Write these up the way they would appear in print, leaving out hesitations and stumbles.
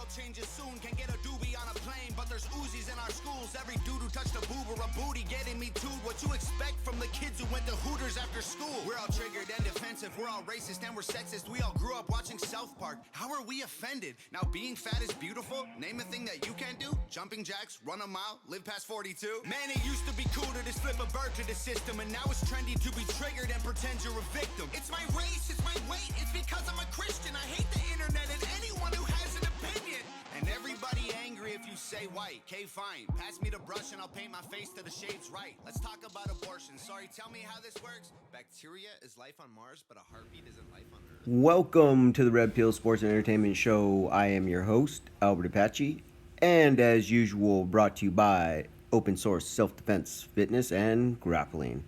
world changes soon. Can get a doobie on a plane, but there's Uzis in our schools. Every dude who touched a boob or a booty getting me too. What you expect from the kids who went to Hooters after school? We're all triggered and defensive. We're all racist and we're sexist. We all grew up watching South Park. How are we offended? Now being fat is beautiful. Name a thing that you can't do. Jumping jacks, run a mile, live past 42. Man, it used to be cool to just flip a bird to the system, and now it's trendy to be triggered and pretend you're a victim. It's my race, it's my weight, it's because I'm a Christian. I hate the internet and anyone who has an opinion. And everybody angry if you say white. Okay, fine. Pass me the brush and I'll paint my face to the shades right. Let's talk about abortion. Sorry, tell me how this works. Bacteria is life on Mars, but a heartbeat isn't life on Earth. Welcome to the Red Pill Sports and Entertainment Show. I am your host, Albert Apache. And as usual, brought to you by Open Source Self-Defense Fitness and Grappling.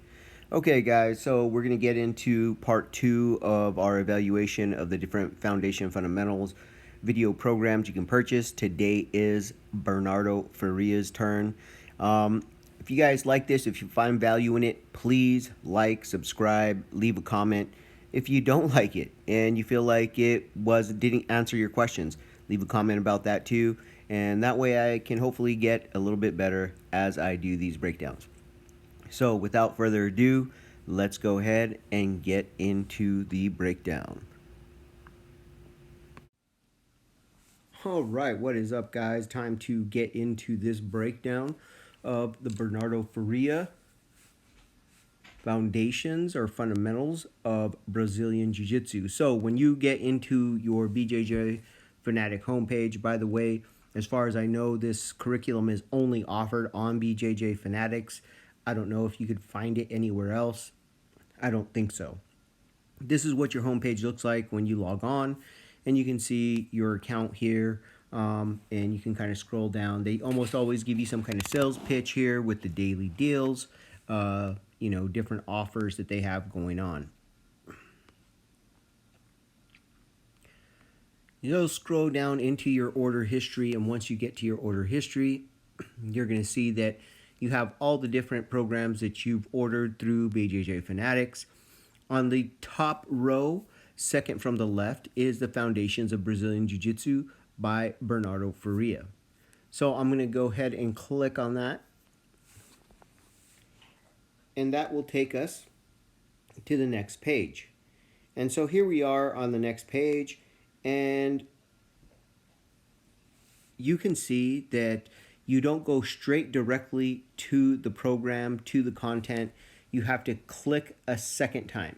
Okay, guys, so we're going to get into part 2 of our evaluation of the different foundation fundamentals video programs you can purchase. Today is Bernardo Faria's turn. If you guys like this, if you find value in it, please like, subscribe, leave a comment. If you don't like it and you feel like it didn't answer your questions, leave a comment about that too. And that way I can hopefully get a little bit better as I do these breakdowns. So without further ado, let's go ahead and get into the breakdown. All right, what is up, guys? Time to get into this breakdown of the Bernardo Faria foundations or fundamentals of Brazilian Jiu Jitsu. So when you get into your BJJ Fanatic homepage, by the way, as far as I know, this curriculum is only offered on BJJ Fanatics. I don't know if you could find it anywhere else. I don't think so. This is what your homepage looks like when you log on, and you can see your account here, and you can kind of scroll down. They almost always give you some kind of sales pitch here with the daily deals, different offers that they have going on. You'll scroll down into your order history, and once you get to your order history, you're going to see that you have all the different programs that you've ordered through BJJ Fanatics. On the top row, second from the left, is the Foundations of Brazilian Jiu Jitsu by Bernardo Faria. So I'm going to go ahead and click on that. And that will take us to the next page. And so here we are on the next page. And you can see that you don't go straight directly to the program, to the content. You have to click a second time.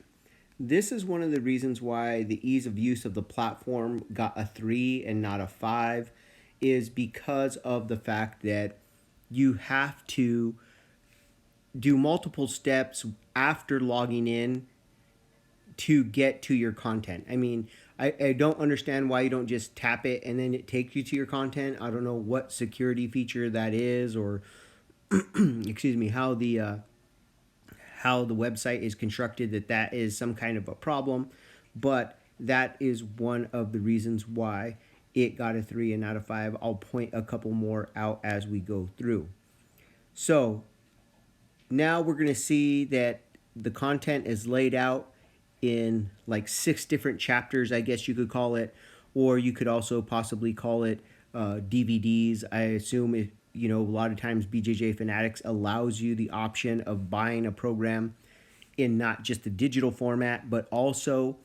This is one of the reasons why the ease of use of the platform got a 3 and not a 5, is because of the fact that you have to do multiple steps after logging in to get to your content. I mean, I don't understand why you don't just tap it and then it takes you to your content. I don't know what security feature that is, or excuse me, how the website is constructed, that is some kind of a problem. But that is one of the reasons why it got a 3 and not a 5. I'll point a couple more out as we go through. So now we're going to see that the content is laid out in like 6 different chapters, I guess you could call it, or you could also possibly call it DVDs. I assume a lot of times BJJ Fanatics allows you the option of buying a program in not just the digital format, but also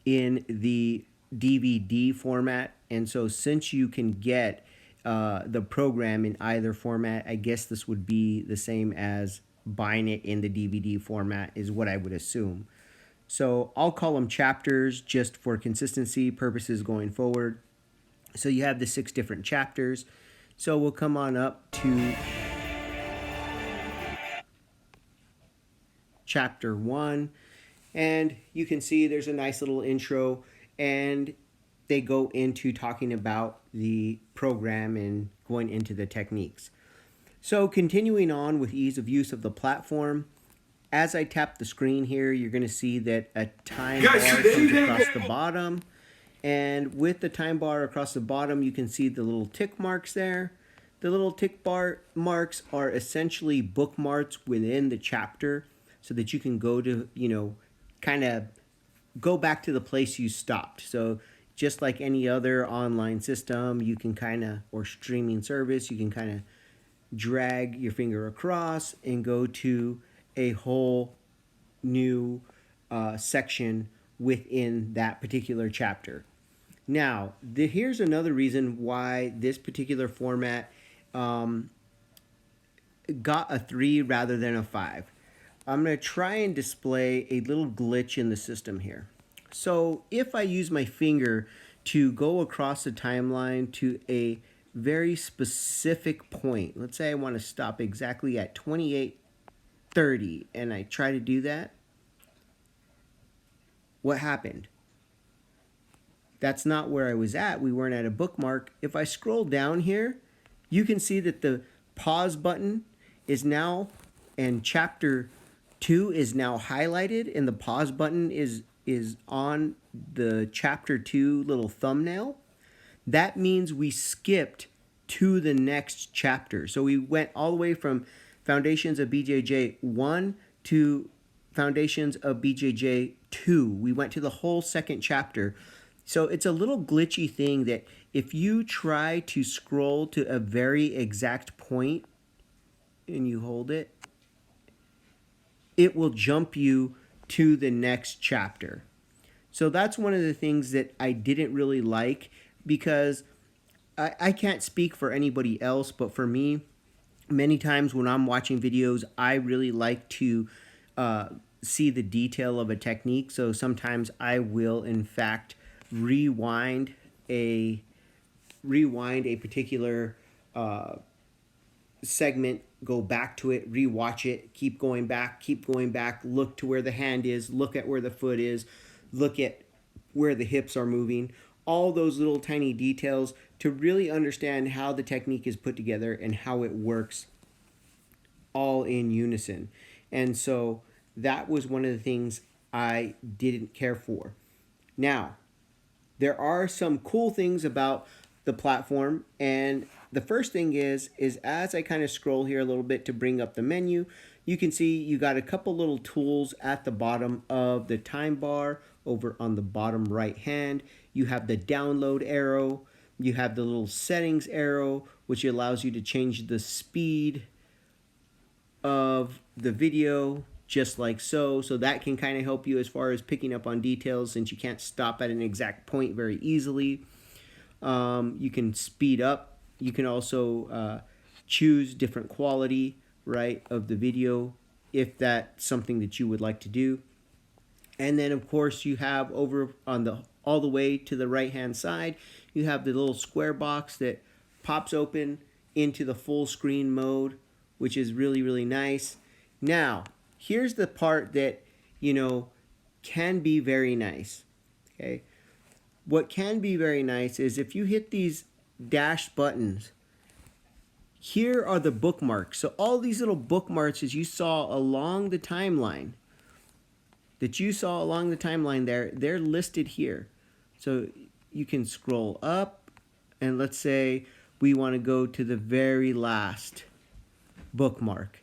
in the DVD format. And so since you can get the program in either format, I guess this would be the same as buying it in the DVD format, is what I would assume. So I'll call them chapters just for consistency purposes going forward. So you have the 6 different chapters. So we'll come on up to chapter 1. And you can see there's a nice little intro. And they go into talking about the program and going into the techniques. So continuing on with ease of use of the platform, as I tap the screen here, you're going to see that a time bar comes across the bottom. And with the time bar across the bottom, you can see the little tick marks there. The little tick bar marks are essentially bookmarks within the chapter so that you can go to, kind of go back to the place you stopped. So just like any other online system, you can kind of, or streaming service, you can kind of drag your finger across and go to a whole new section within that particular chapter. Now, here's another reason why this particular format got a 3 rather than a 5. I'm going to try and display a little glitch in the system here. So if I use my finger to go across the timeline to a very specific point, let's say I want to stop exactly at 28:30, and I try to do that, what happened? That's not where I was at. We weren't at a bookmark. If I scroll down here, you can see that the pause button is now, and chapter 2 is now highlighted, and the pause button is on the chapter 2 little thumbnail. That means we skipped to the next chapter. So we went all the way from Foundations of BJJ 1 to Foundations of BJJ 2. We went to the whole second chapter. So it's a little glitchy thing that if you try to scroll to a very exact point and you hold it, it will jump you to the next chapter. So that's one of the things that I didn't really like, because I can't speak for anybody else, but for me, many times when I'm watching videos, I really like to see the detail of a technique. So sometimes I will, in fact, rewind a particular segment, go back to it, rewatch it, keep going back, look to where the hand is, look at where the foot is, look at where the hips are moving, all those little tiny details to really understand how the technique is put together and how it works all in unison. And so that was one of the things I didn't care for. Now, there are some cool things about the platform, and the first thing is as I kind of scroll here a little bit to bring up the menu, you can see you got a couple little tools at the bottom of the time bar. Over on the bottom right hand, you have the download arrow, you have the little settings arrow, which allows you to change the speed of the video, just like so. So that can kind of help you as far as picking up on details, since you can't stop at an exact point very easily. You can speed up. You can also choose different quality, right, of the video, if that's something that you would like to do. And then, of course, you have over on the all the way to the right-hand side, you have the little square box that pops open into the full screen mode, which is really, really nice. Now, here's the part that, can be very nice, okay? What can be very nice is if you hit these dash buttons, here are the bookmarks. So all these little bookmarks as you saw along the timeline, there, they're listed here. So you can scroll up, and let's say we want to go to the very last bookmark,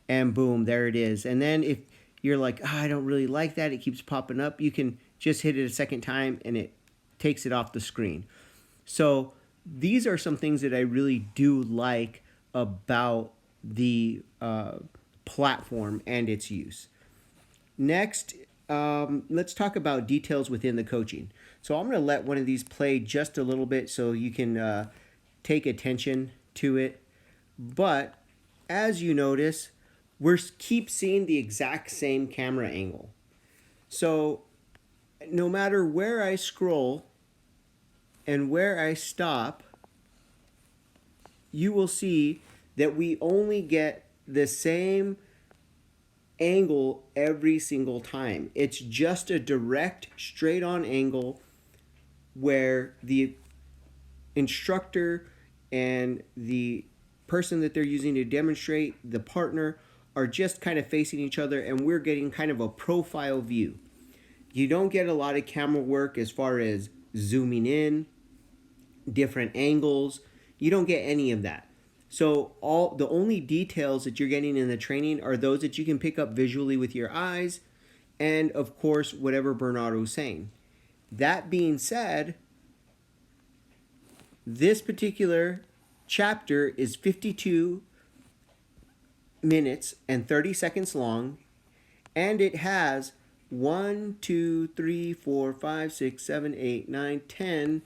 and boom, there it is. And then if you're like, I don't really like that, it keeps popping up, you can just hit it a second time and it takes it off the screen. So these are some things that I really do like about the platform and its use. Next, let's talk about details within the coaching. So I'm going to let one of these play just a little bit so you can take attention to it. But as you notice, we keep seeing the exact same camera angle. So no matter where I scroll and where I stop, you will see that we only get the same angle every single time. It's just a direct, straight-on angle where the instructor and the person that they're using to demonstrate, the partner, are just kind of facing each other, and we're getting kind of a profile view. You don't get a lot of camera work as far as zooming in, different angles. You don't get any of that. So the only details that you're getting in the training are those that you can pick up visually with your eyes, and of course whatever Bernardo is saying. That being said, This particular chapter is 52 minutes and 30 seconds long, and it has 1, 2, 3, 4, 5, 6, 7, 8, 9, 10.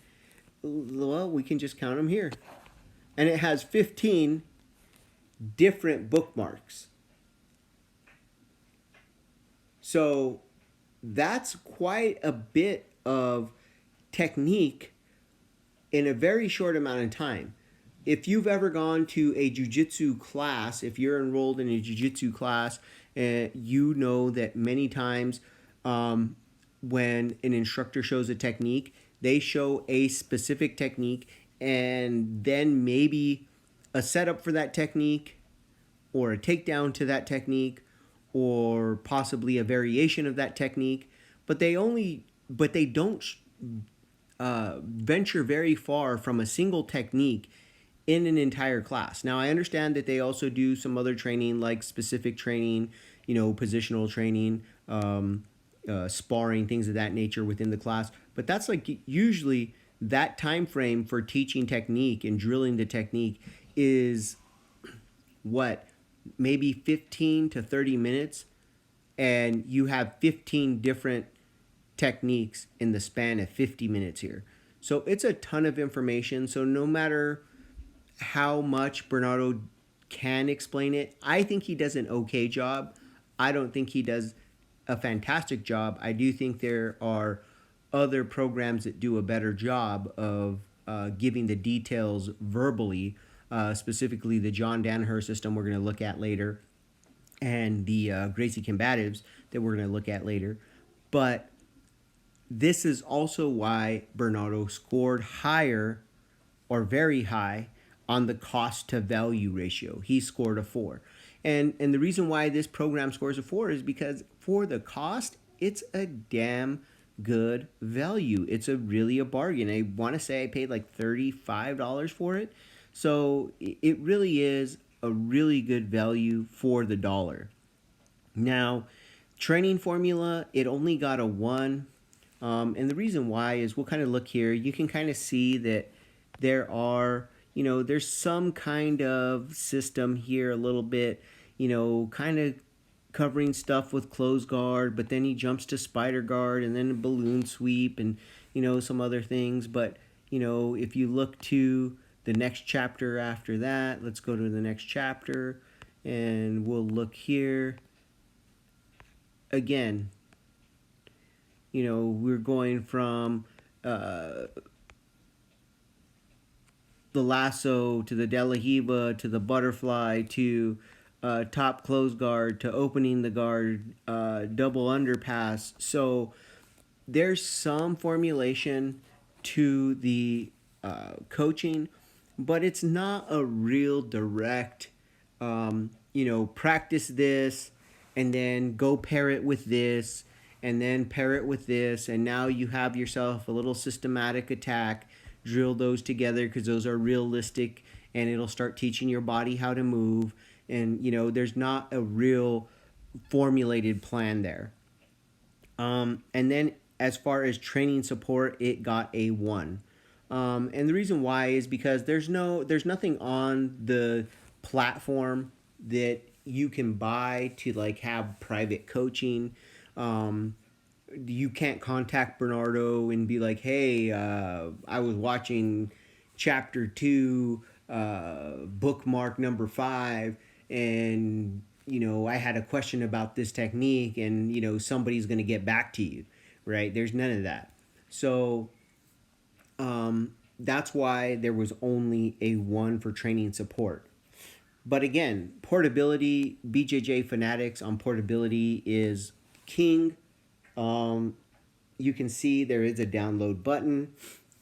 Well, we can just count them here. And it has 15 different bookmarks. So that's quite a bit of technique in a very short amount of time. If you've ever gone to a jiu-jitsu class, if you're enrolled in a jiu-jitsu class, you know that many times when an instructor shows a technique, they show a specific technique and then maybe a setup for that technique or a takedown to that technique or possibly a variation of that technique, but they don't venture very far from a single technique in an entire class. Now, I understand that they also do some other training, like specific training, positional training, sparring, things of that nature within the class. But that's like usually that time frame for teaching technique and drilling the technique is what, maybe 15 to 30 minutes, and you have 15 different techniques in the span of 50 minutes here. So it's a ton of information. So no matter how much Bernardo can explain it, I think he does an okay job. I don't think he does a fantastic job. I do think there are other programs that do a better job of giving the details verbally, specifically the John Danaher system we're going to look at later, and the Gracie Combatives that we're going to look at later. But this is also why Bernardo scored higher or very high on the cost to value ratio. He scored a 4. And the reason why this program scores a 4 is because for the cost, it's a damn good value. It's really a bargain. I want to say I paid like $35 for it. So it really is a really good value for the dollar. Now, training formula, it only got a 1. And the reason why is we'll kind of look here. You can kind of see that there are, there's some kind of system here a little bit, kind of covering stuff with closed guard, but then he jumps to spider guard and then a balloon sweep and, some other things. But, if you look to the next chapter after that, let's go to the next chapter and we'll look here again. We're going from the lasso to the De La Hiva to the butterfly to top close guard to opening the guard, double underpass. So there's some formulation to the coaching, but it's not a real direct, practice this and then go pair it with this and then pair it with this, and now you have yourself a little systematic attack. Drill those together because those are realistic, and it'll start teaching your body how to move. And, there's not a real formulated plan there. And then as far as training support, it got a 1. And the reason why is because there's nothing on the platform that you can buy to like have private coaching. You can't contact Bernardo and be like, hey, I was watching chapter 2, bookmark number 5, and, I had a question about this technique and, somebody's going to get back to you, right? There's none of that. So that's why there was only a 1 for training support. But again, portability, BJJ Fanatics on portability is king. You can see there is a download button,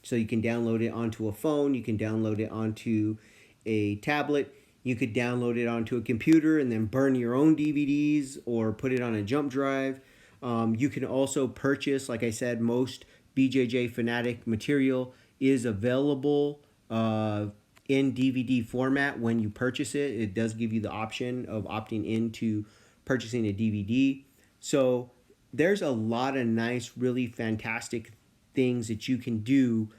so you can download it onto a phone, you can download it onto a tablet, you could download it onto a computer and then burn your own DVDs or put it on a jump drive. You can also purchase, like I said, most BJJ Fanatic material is available in DVD format when you purchase it. It does give you the option of opting into purchasing a DVD. So there's a lot of nice, really fantastic things that you can do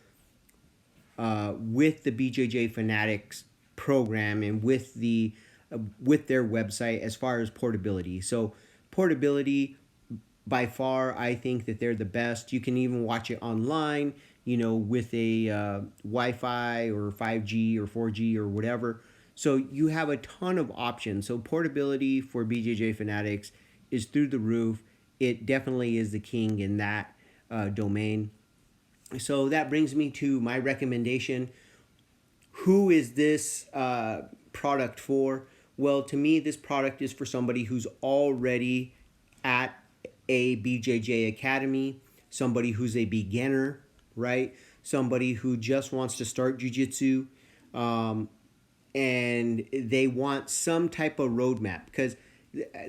with the BJJ Fanatics program and with their website as far as portability. So portability, by far, I think that they're the best. You can even watch it online, with a Wi-Fi or 5G or 4G or whatever. So you have a ton of options. So portability for BJJ Fanatics is through the roof. It definitely is the king in that domain. So that brings me to my recommendation. Who is this product for? Well, to me, this product is for somebody who's already at a BJJ academy, somebody who's a beginner, right? Somebody who just wants to start jiu-jitsu, and they want some type of roadmap. Because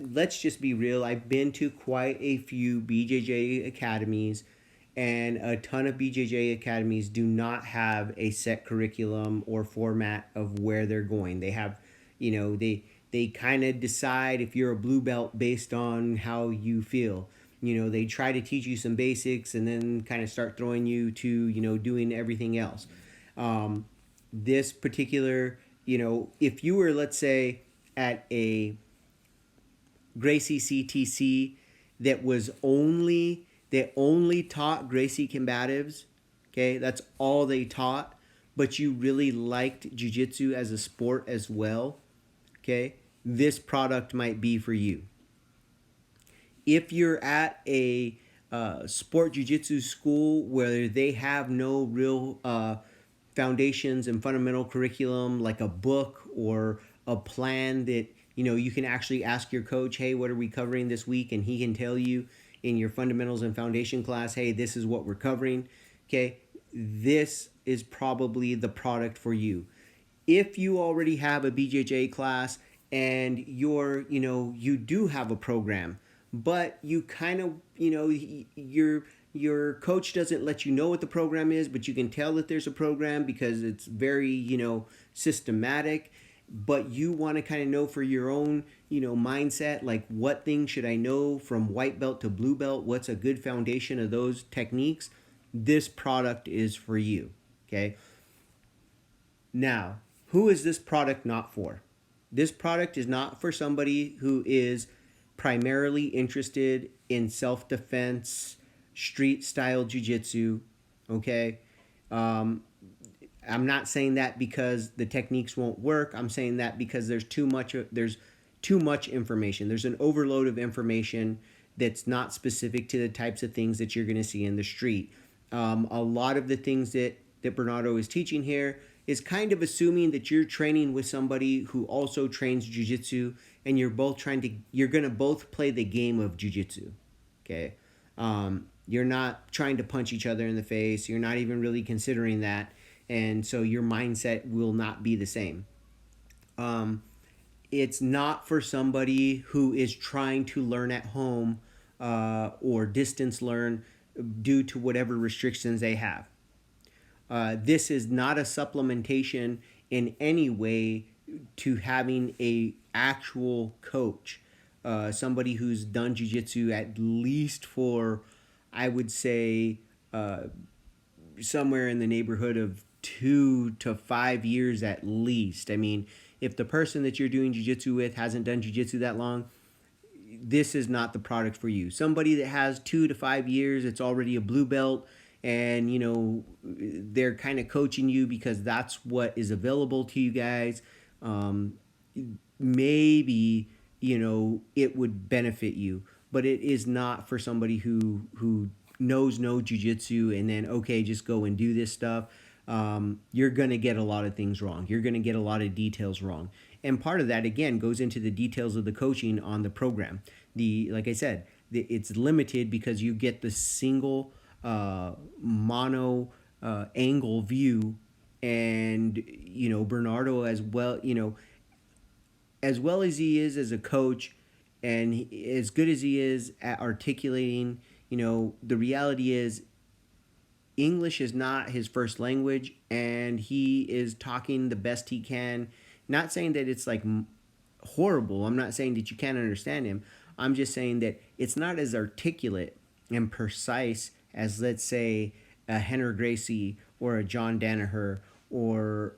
let's just be real, I've been to quite a few BJJ academies, and a ton of BJJ academies do not have a set curriculum or format of where they're going. They have, they kind of decide if you're a blue belt based on how you feel. They try to teach you some basics and then kind of start throwing you to, doing everything else. This particular, if you were, let's say, at a Gracie CTC that only taught Gracie combatives, okay, that's all they taught, but you really liked jiu-jitsu as a sport as well, okay, this product might be for you. If you're at a sport jiu-jitsu school where they have no real foundations and fundamental curriculum, like a book or a plan that you can actually ask your coach, hey, what are we covering this week, and he can tell you in your fundamentals and foundation class, hey, this is what we're covering, okay, this is probably the product for you. If you already have a BJJ class and you do have a program, but you kind of, your coach doesn't let you know what the program is, but you can tell that there's a program because it's very, systematic, but you want to kind of know for your own, mindset, like what things should I know from white belt to blue belt? What's a good foundation of those techniques? This product is for you, okay? Now, who is this product not for? This product is not for somebody who is primarily interested in self-defense, street-style jiu-jitsu, okay? I'm not saying that because the techniques won't work. I'm saying that because there's too much information. There's an overload of information that's not specific to the types of things that you're going to see in the street. A lot of the things that Bernardo is teaching here is kind of assuming that you're training with somebody who also trains jiu-jitsu, and you're going to both play the game of jiu-jitsu, okay? You're not trying to punch each other in the face. You're not even really considering that, and so your mindset will not be the same. It's not for somebody who is trying to learn at home or distance learn due to whatever restrictions they have. This is not a supplementation in any way to having a actual coach, somebody who's done jiu-jitsu at least for, I would say, somewhere in the neighborhood of 2 to 5 years at least. I mean, if the person that you're doing jiu-jitsu with hasn't done jiu-jitsu that long, this is not the product for you. Somebody that has 2 to 5 years, it's already a blue belt, and they're kind of coaching you because that's what is available to you guys. Maybe it would benefit you, but it is not for somebody who knows no jiu-jitsu and then just go and do this stuff. You're gonna get a lot of things wrong. You're gonna get a lot of details wrong, and part of that again goes into the details of the coaching on the program. Like I said, it's limited because you get the single mono angle view, and Bernardo as well, as well as he is as a coach, and as good as he is at articulating, the reality is English is not his first language, and he is talking the best he can. Not saying that it's like horrible. I'm not saying that you can't understand him. I'm just saying that it's not as articulate and precise as, let's say, a Henry Gracie or a John Danaher, or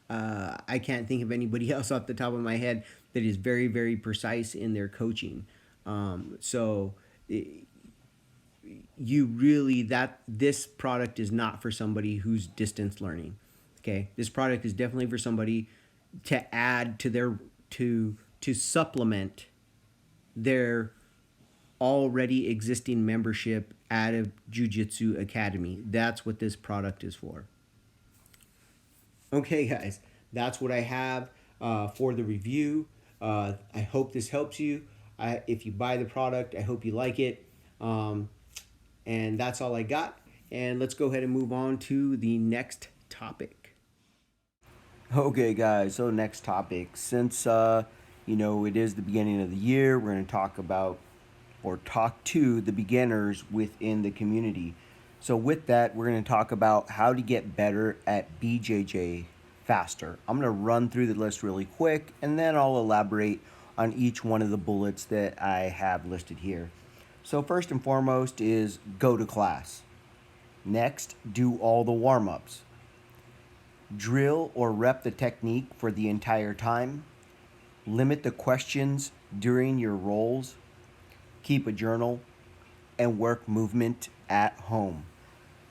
I can't think of anybody else off the top of my head that is very, very precise in their coaching. So you really, that this product is not for somebody who's distance learning. Okay, this product is definitely for somebody to add to their to supplement their already existing membership at a jiu-jitsu academy. That's what this product is for. Okay, guys, that's what I have for the review. I hope this helps you. If you buy the product, I hope you like it. And that's all I got. And let's go ahead and move on to the next topic. Okay, guys, so next topic. Since, it is the beginning of the year, we're going to talk about or talk to the beginners within the community. So with that, we're going to talk about how to get better at BJJ faster. I'm going to run through the list really quick, and then I'll elaborate on each one of the bullets that I have listed here. So first and foremost is go to class. Next, do all the warm-ups. Drill or rep the technique for the entire time. Limit the questions during your rolls. Keep a journal, and work movement at home.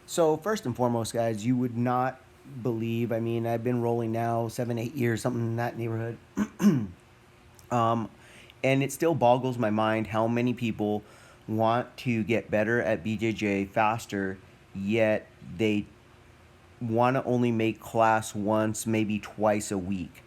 So first and foremost, guys, you would not believe, I've been rolling now 7-8 years, something in that neighborhood. And it still boggles my mind how many people want to get better at BJJ faster, yet they want to only make class once, maybe twice a week.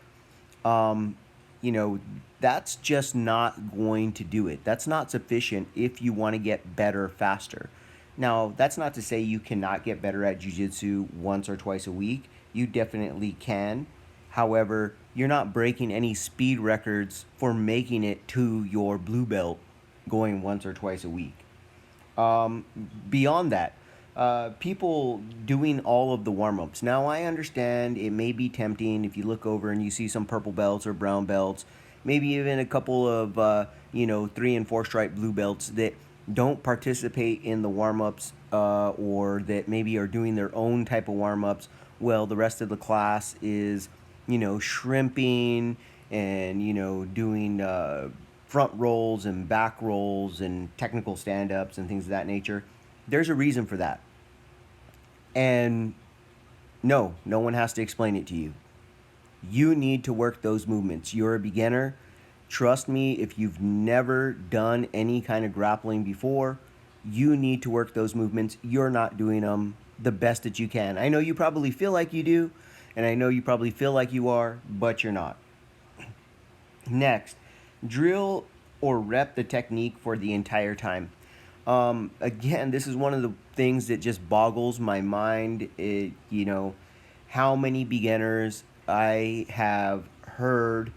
That's just not going to do it. That's not sufficient if you want to get better faster. Now, that's not to say you cannot get better at jiu-jitsu once or twice a week. You definitely can. However, you're not breaking any speed records for making it to your blue belt going once or twice a week. Beyond that, people doing all of the warm-ups. Now, I understand it may be tempting if you look over and you see some purple belts or brown belts, maybe even a couple of, 3 and 4 stripe blue belts that don't participate in the warm-ups or that maybe are doing their own type of warm-ups. Well, the rest of the class is, shrimping and, doing front rolls and back rolls and technical stand-ups and things of that nature. There's a reason for that. And no one has to explain it to you. You need to work those movements. You're a beginner. Trust me, if you've never done any kind of grappling before, you need to work those movements. You're not doing them the best that you can. I know you probably feel like you do, and I know you probably feel like you are, but you're not. Next, drill or rep the technique for the entire time. Again, this is one of the things that just boggles my mind. How many beginners I have heard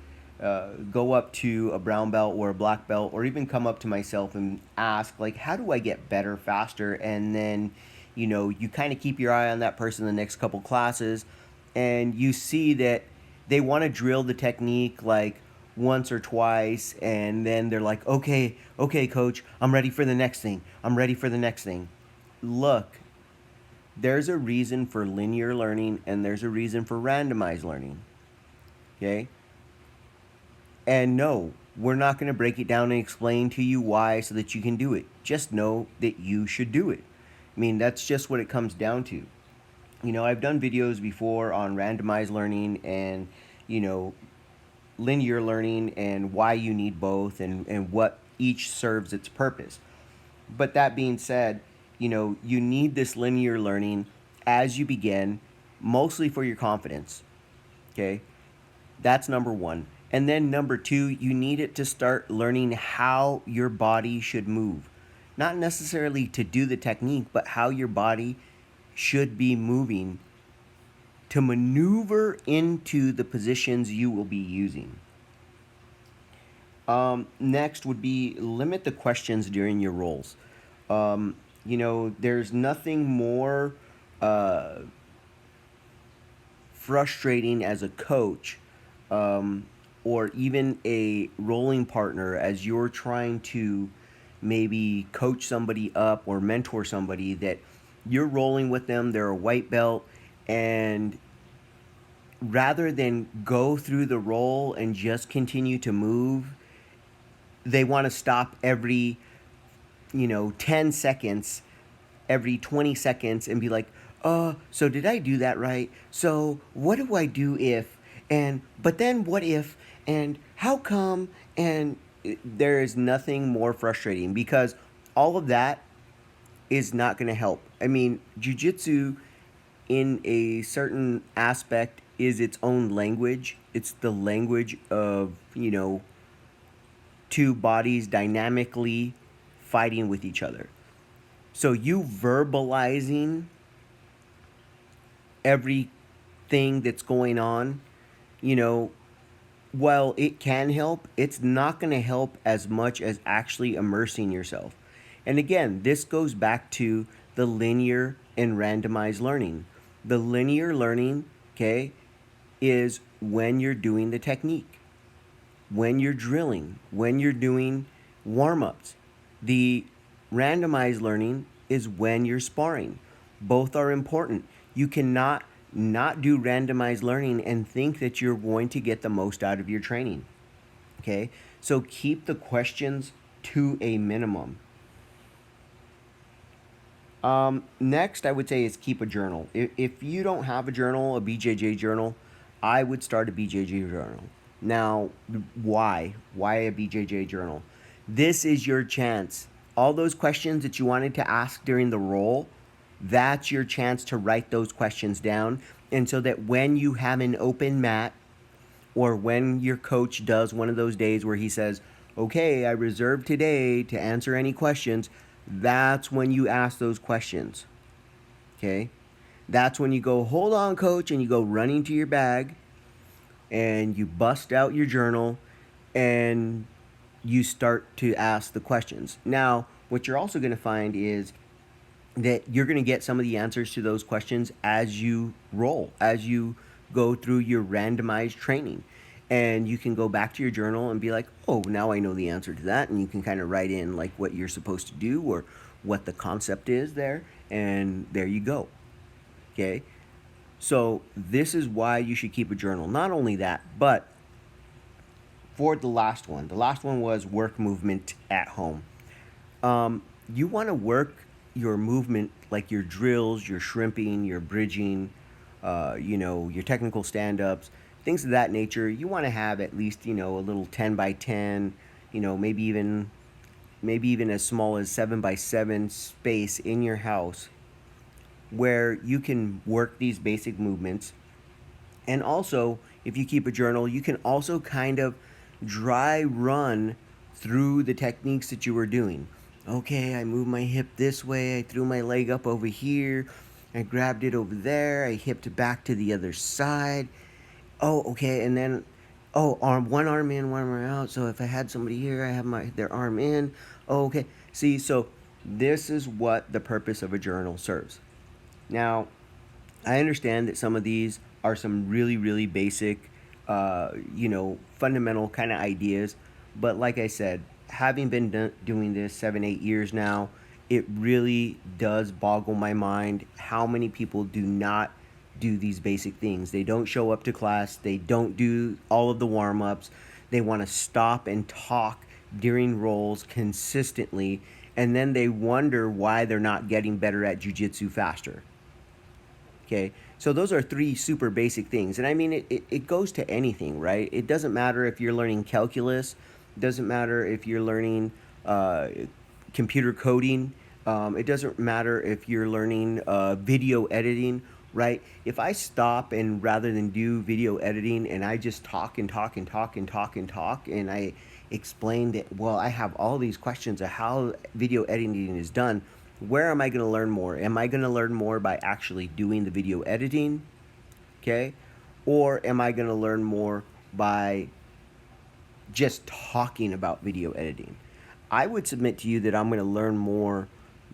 go up to a brown belt or a black belt, or even come up to myself and ask, like, how do I get better faster? And then, you kind of keep your eye on that person the next couple classes, and you see that they want to drill the technique like once or twice, and then they're like, okay, coach, I'm ready for the next thing. Look, there's a reason for linear learning and there's a reason for randomized learning. Okay? And no, we're not going to break it down and explain to you why so that you can do it. Just know that you should do it. That's just what it comes down to. I've done videos before on randomized learning and, linear learning and why you need both and what each serves its purpose. But that being said, you need this linear learning as you begin, mostly for your confidence. Okay? That's number one. And then number two, you need it to start learning how your body should move. Not necessarily to do the technique, but how your body should be moving to maneuver into the positions you will be using. Next would be limit the questions during your rolls. There's nothing more frustrating as a coach or even a rolling partner as you're trying to maybe coach somebody up or mentor somebody that you're rolling with them, they're a white belt, and rather than go through the roll and just continue to move, they want to stop every 10 seconds, every 20 seconds, and be like, so did I do that right? So what do I do if, and but then what if, and how come? And there is nothing more frustrating, because all of that is not going to help. I mean, jujitsu in a certain aspect is its own language. It's the language of, two bodies dynamically fighting with each other. So you verbalizing everything that's going on, you know, while it can help, it's not going to help as much as actually immersing yourself. And again, this goes back to the linear and randomized learning. The linear learning, okay, is when you're doing the technique, when you're drilling, when you're doing warm ups. The randomized learning is when you're sparring. Both are important. You cannot not do randomized learning and think that you're going to get the most out of your training. Okay? So keep the questions to a minimum. Next, I would say is keep a journal. If you don't have a journal, a BJJ journal, I would start a BJJ journal. Now, why? Why a BJJ journal? This is your chance. All those questions that you wanted to ask during the roll, that's your chance to write those questions down. And so that when you have an open mat, or when your coach does one of those days where he says, okay, I reserve today to answer any questions, that's when you ask those questions. Okay? That's when you go, hold on, coach, and you go running to your bag and you bust out your journal and you start to ask the questions. Now, what you're also going to find is that you're going to get some of the answers to those questions as you roll, as you go through your randomized training. And you can go back to your journal and be like, oh, now I know the answer to that. And you can kind of write in like what you're supposed to do or what the concept is there. And there you go. Okay. So this is why you should keep a journal. Not only that, but for the last one was work movement at home. You want to work your movement, like your drills, your shrimping, your bridging, your technical stand-ups, things of that nature. You want to have at least, a little 10 by 10, maybe even as small as 7 by 7 space in your house where you can work these basic movements. And also, if you keep a journal, you can also kind of dry run through the techniques that you were doing. Okay, I moved my hip this way, I threw my leg up over here, I grabbed it over there, I hipped back to the other side. Oh, okay, and then, one arm in, one arm out. So if I had somebody here, I have their arm in. Oh, okay. See, so this is what the purpose of a journal serves. Now, I understand that some of these are some really, really basic, fundamental kind of ideas. But like I said, having been doing this 7-8 years now, it really does boggle my mind how many people do not do these basic things. They don't show up to class. They don't do all of the warm-ups. They want to stop and talk during rolls consistently, and then they wonder why they're not getting better at jiu-jitsu faster. Okay, so those are 3 super basic things. And I mean, it goes to anything, right? It doesn't matter if you're learning calculus. It doesn't matter if you're learning computer coding. It doesn't matter if you're learning video editing, right? If I stop and rather than do video editing and I just talk and talk and talk and talk and talk and I explain that, well, I have all these questions of how video editing is done, where am I going to learn more? Am I going to learn more by actually doing the video editing? Okay? Or am I going to learn more by just talking about video editing? I would submit to you that I'm going to learn more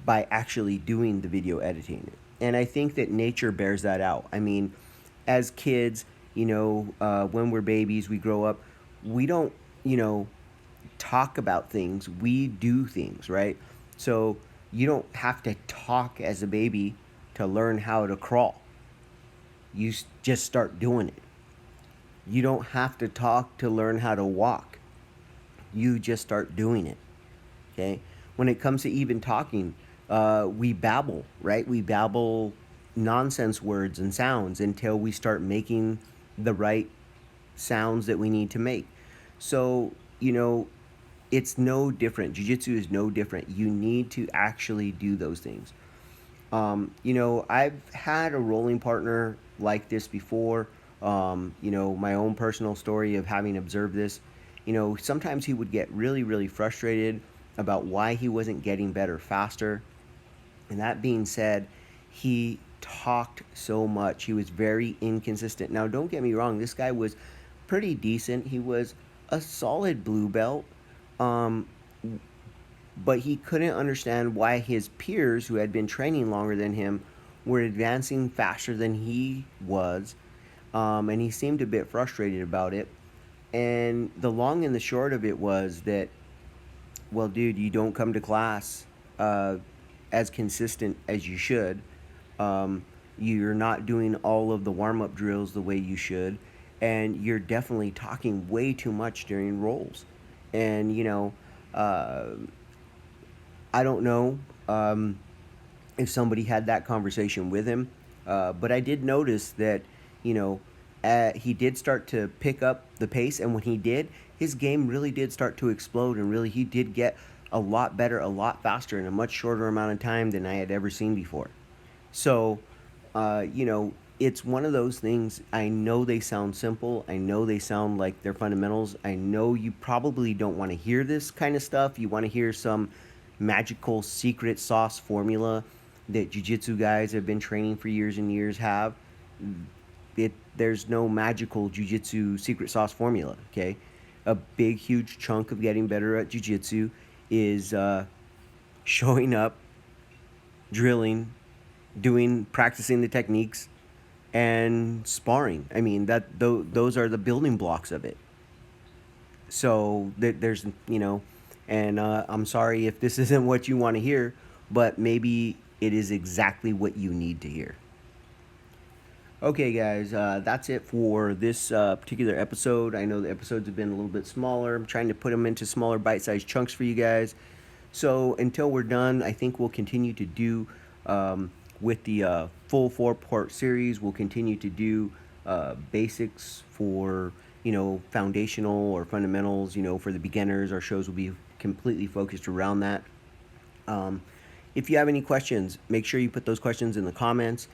by actually doing the video editing. And I think that nature bears that out. I mean, as kids, when we're babies, we grow up, we don't, talk about things. We do things, right? So you don't have to talk as a baby to learn how to crawl. You just start doing it. You don't have to talk to learn how to walk. You just start doing it. Okay? When it comes to even talking, we babble, right? We babble nonsense words and sounds until we start making the right sounds that we need to make. So, it's no different. Jiu-jitsu is no different. You need to actually do those things. I've had a rolling partner like this before. My own personal story of having observed this. Sometimes he would get really, really frustrated about why he wasn't getting better faster. And that being said, he talked so much. He was very inconsistent. Now, don't get me wrong, this guy was pretty decent. He was a solid blue belt. Um, but he couldn't understand why his peers who had been training longer than him were advancing faster than he was. And he seemed a bit frustrated about it. And the long and the short of it was that, well, dude, you don't come to class as consistent as you should. You're not doing all of the warm up drills the way you should. And you're definitely talking way too much during rolls. And, I don't know if somebody had that conversation with him, but I did notice that, you know, he did start to pick up the pace, and when he did, his game really did start to explode, and really he did get a lot better, a lot faster in a much shorter amount of time than I had ever seen before. So, it's one of those things. I know they sound simple. I know they sound like they're fundamentals. I know you probably don't want to hear this kind of stuff. You want to hear some magical secret sauce formula that jiu-jitsu guys have been training for years and years have. There's no magical jiu-jitsu secret sauce formula, okay? A big, huge chunk of getting better at jiu-jitsu is showing up, drilling, practicing the techniques, and sparring. I mean, those are the building blocks of it. So there's, and I'm sorry if this isn't what you want to hear, but maybe it is exactly what you need to hear. Okay, guys, that's it for this particular episode. I know the episodes have been a little bit smaller. I'm trying to put them into smaller bite-sized chunks for you guys. So until we're done, I think we'll continue to do with the full 4-part series. We'll continue to do basics for, foundational or fundamentals, for the beginners. Our shows will be completely focused around that. If you have any questions, make sure you put those questions in the comments.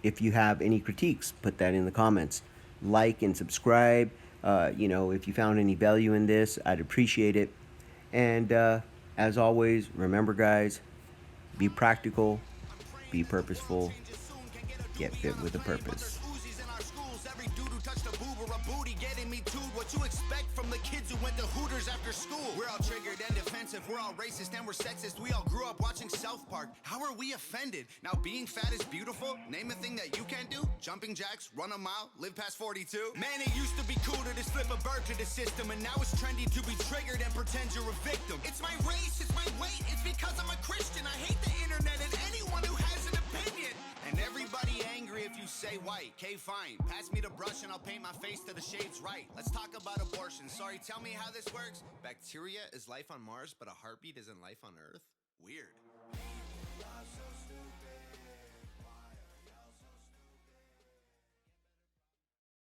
If you have any critiques, put that in the comments. Like and subscribe. If you found any value in this, I'd appreciate it. And as always, remember, guys, be practical, be purposeful, get fit with a purpose. What you expect from the kids who went to Hooters after school? We're all triggered and defensive, we're all racist and we're sexist. We all grew up watching South Park. How are we offended? Now being fat is beautiful? Name a thing that you can't do? Jumping jacks, run a mile, live past 42? Man, it used to be cool to just flip a bird to the system, and now it's trendy to be triggered and pretend you're a victim. It's my race, it's my weight, it's because I'm a Christian. I hate the internet and anyone who has an opinion. And everybody angry if you say white. Okay, fine. Pass me the brush and I'll paint my face to the shades right. Let's talk about abortion. Sorry, tell me how this works. Bacteria is life on Mars, but a heartbeat isn't life on Earth? Weird.